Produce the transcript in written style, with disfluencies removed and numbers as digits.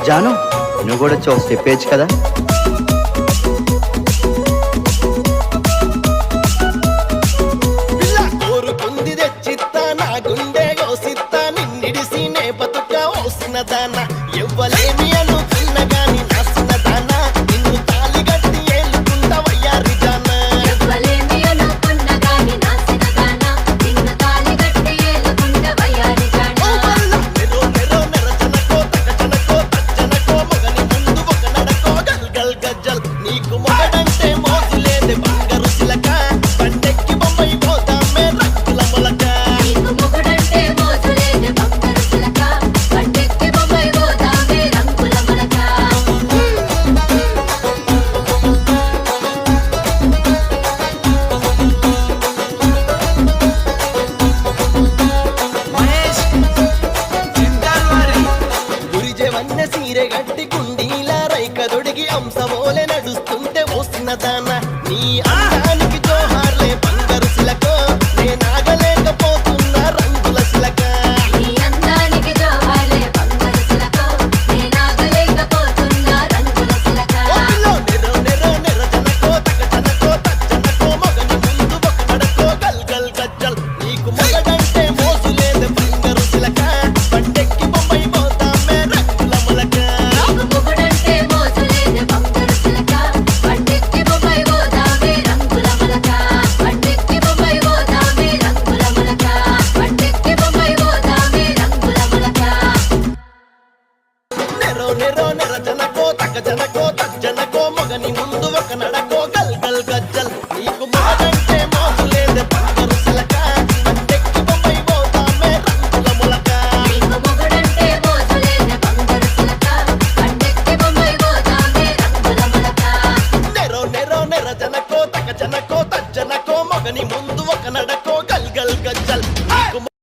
జాను నువ్వు కూడా వచ్చి ఒక స్టెప్ వేయచ్చు కదా. కోరుకుంది తెచ్చిత్తా నా గుండె గోసిత్తా నిన్నిడిసి నే బతుక ఓసినదానా ఎవ్వలేమి అనుకున్న గాని నాసినదానా నిన్ను తాలి గట్టి ఏలుకుంటా వయ్యారి జానా ఎవ్వలేమి అనుకున్న గాని నాసినదానా నిన్ను తాలి గట్టి ఏలుకుంటా వయ్యారి జానా నెరో నెరో నెరజనకో తగజనకో తజ్జనకో మొగని ముందు ఒక నడకో గల్ గల్ గజ్జల్ నీకు మొగడంటే మోజు లేదే బంగారు సిలక బండెక్కి బొమ్మై పోతామే రంగుల మొలక నీకు మొగుడంటే మోజులేని బంగారు చిలక బండెక్కి బొమ్మై పోతామే రంగుల మొలక గురిజె వన్న సీరె గట్టి గుండీల రైక దొడిగి అంశమోలే నడుస్తుంటే వస్తున్నదాన నీ అందానికి